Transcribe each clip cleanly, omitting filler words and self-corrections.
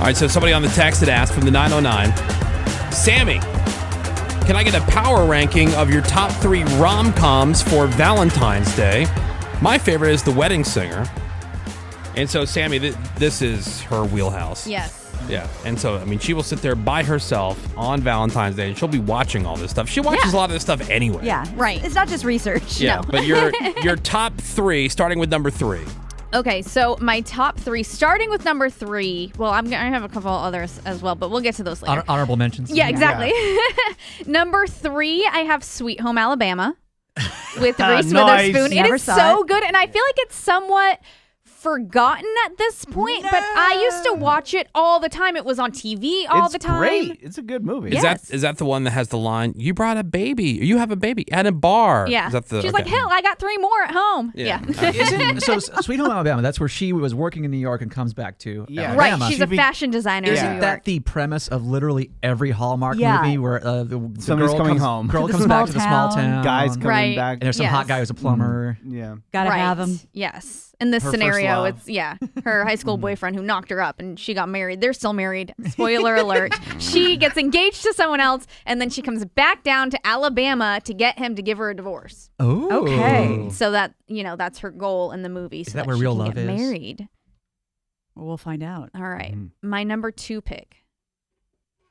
All right, so somebody on the text had asked from the 909, Sammy, can I get a power ranking of your top 3 rom-coms for Valentine's Day? My favorite is The Wedding Singer. And so, Sammy, this is her wheelhouse. Yes. Yeah. And so, I mean, she will sit there by herself on Valentine's Day, and she'll be watching all this stuff. She watches a lot of this stuff anyway. Yeah. Right. It's not just research. Yeah, No. but your top 3, starting with number 3. Okay, so my top 3, starting with number 3. Well, I have a couple others as well, but we'll get to those later. Honorable mentions. Yeah, exactly. Number 3, I have Sweet Home Alabama with Reese Witherspoon. It Never is saw so it. good, and I feel like it's somewhat forgotten at this point, but I used to watch it all the time. It was on TV all the time. It's great. It's a good movie. Yes. Is that the one that has the line, you brought a baby, you have a baby at a bar? Yeah. Is that the, She's like, hell, I got 3 more at home. Yeah. So Sweet Home Alabama, that's where she was working in New York and comes back to Alabama. Right, she's a fashion designer in New Isn't York. that the premise of literally every Hallmark Yeah. movie where the Somebody's girl coming comes, home. girl To the comes small back to the small town. town. Guys coming Right. back. And there's some hot guy who's a plumber. Yeah. Gotta Right. have them. Yes. In this Her first scenario, love. it's her high school boyfriend who knocked her up and she got married. They're still married. Spoiler alert. She gets engaged to someone else and then she comes back down to Alabama to get him to give her a divorce. Oh. Okay. So that, that's her goal in the movie. So that where she real can love get is? married. We'll find out. All right. My number 2 pick.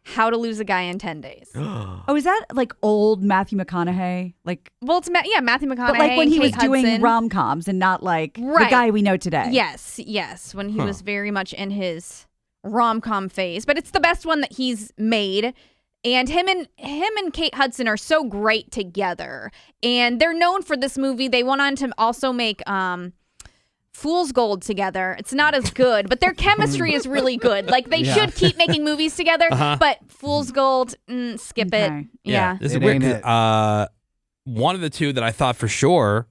How to Lose a Guy in 10 Days. Oh, is that like old Matthew McConaughey? Like, Well, it's Matthew McConaughey. but like when he Kate was doing Hudson. rom-coms and not like the Right. guy we know today. Yes, when he was very much in his rom-com phase, but it's the best one that he's made. And him and Kate Hudson are so great together. And they're known for this movie. They went on to also make Fool's Gold together. It's not as good, but their chemistry is really good. Like they should keep making movies together, but Fool's Gold, skip it. Okay. Yeah. This is It weird. ain't 'Cause, one of the 2 that I thought for sure,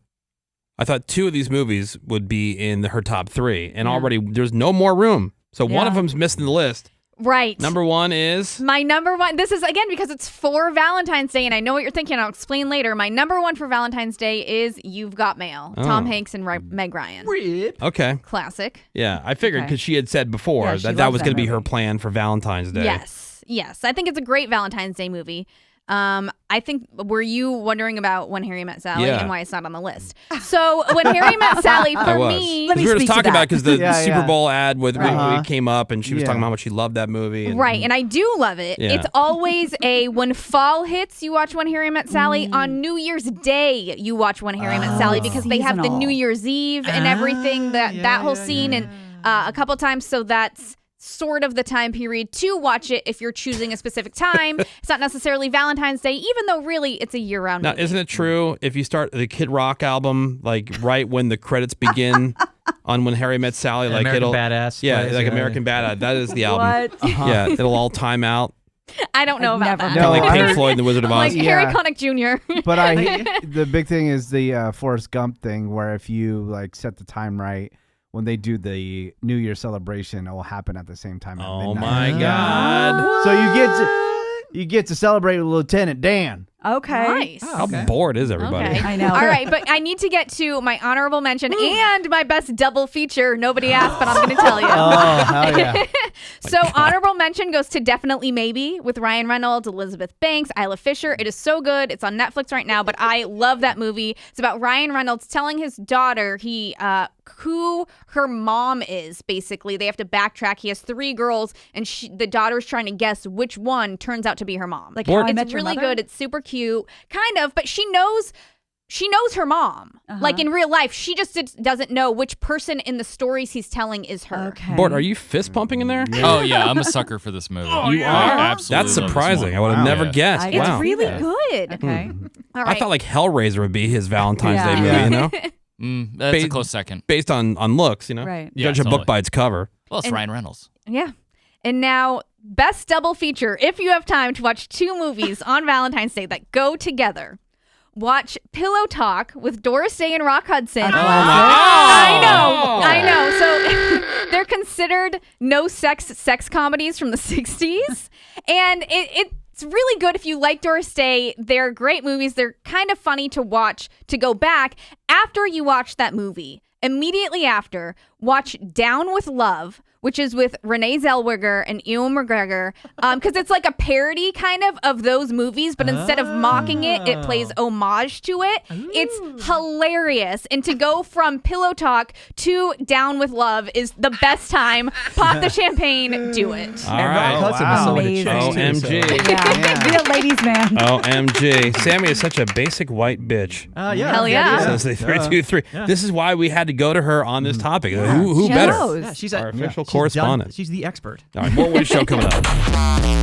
I thought 2 of these movies would be in her top 3, and already there's no more room. So one of them's missing the list. Right. Number 1 is My number 1, this is, again, because it's for Valentine's Day, and I know what you're thinking. I'll explain later. My number 1 for Valentine's Day is You've Got Mail. Tom Hanks and Meg Ryan. okay. Classic. Yeah, I figured because she had said before Yeah, she that loves was that going to be her movie. plan for Valentine's Day. Yes. I think it's a great Valentine's Day movie. I think, were you wondering about When Harry Met Sally Yeah. and why it's not on the list? So When Harry Met Sally, I for was. me... 'Cause we were just speak to talking that. about because the Yeah, Super yeah. Bowl ad with Right. it came up, and she was Yeah. talking about how much she loved that movie. And, Right, and I do love it. Yeah. It's always when fall hits, you watch When Harry Met Sally. On New Year's Day, you watch When Harry Met Sally because they have the Seasonal. New Year's Eve and everything, that whole scene, and a couple times. So that's sort of the time period to watch it if you're choosing a specific time. It's not necessarily Valentine's Day, even though really it's a year-round Now, movie. isn't it true if you start the Kid Rock album like right when the credits begin on When Harry Met Sally, like American it'll Badass. yeah, plays, like American Badass. That is the album. What? Yeah, it'll all time out. I don't know I've about never that. No, Kind of like I Pink heard- Floyd and the Wizard of Like Oz. Harry Yeah. Connick Jr. But the big thing is the Forrest Gump thing, where if you like set the time right, when they do the New Year celebration, it will happen at the same time. At Oh midnight. my God! So you get to celebrate with Lieutenant Dan. Okay. Nice. How bored is everybody? Okay. I know. All right, but I need to get to my honorable mention and my best double feature. Nobody asked, but I'm going to tell you. Oh, hell yeah. So honorable mention goes to Definitely Maybe with Ryan Reynolds, Elizabeth Banks, Isla Fisher. It is so good. It's on Netflix right now, but I love that movie. It's about Ryan Reynolds telling his daughter who her mom is, basically. They have to backtrack. He has 3 girls, and the daughter's trying to guess which one turns out to be her mom. Like How I It's Met Your really Mother? good. It's super cute. Kind of, but she knows her mom. Like in real life, she just doesn't know which person in the stories he's telling is her. Okay. Bort, are you fist pumping in there? Oh yeah, I'm a sucker for this movie. You I are? absolutely That's love this surprising. one. I would have never Yeah. guessed. I- It's Wow. really Yeah. good. Okay. All right. I thought like Hellraiser would be his Valentine's Yeah. Day movie, Yeah. you know? That's Ba- a close second. Based on looks, you know? Right. You Yeah, judge a book totally. by its cover. Well, it's And- Ryan Reynolds. Yeah. And now, best double feature, if you have time to watch 2 movies on Valentine's Day that go together. Watch Pillow Talk with Doris Day and Rock Hudson. I know. So they're considered no sex comedies from the 60s. And it's really good if you like Doris Day. They're great movies. They're kind of funny to watch, to go back. After you watch that movie, immediately after, watch Down with Love which is with Renee Zellweger and Ewan McGregor, because it's like a parody kind of those movies, but instead of mocking it, it plays homage to it. It's hilarious. And to go from Pillow Talk to Down with Love is the best time. Pop the champagne, do it. All And right. Rock Hudson was someone to chase, too, so. OMG. Yeah. Be a ladies' man. OMG. Sammy is such a basic white bitch. Yeah. Hell yeah. Says the 323. This is why we had to go to her on this topic. Who better? Shows. Yeah, she's Our official she's correspondent. She's the expert. All right, more Woody Show coming up.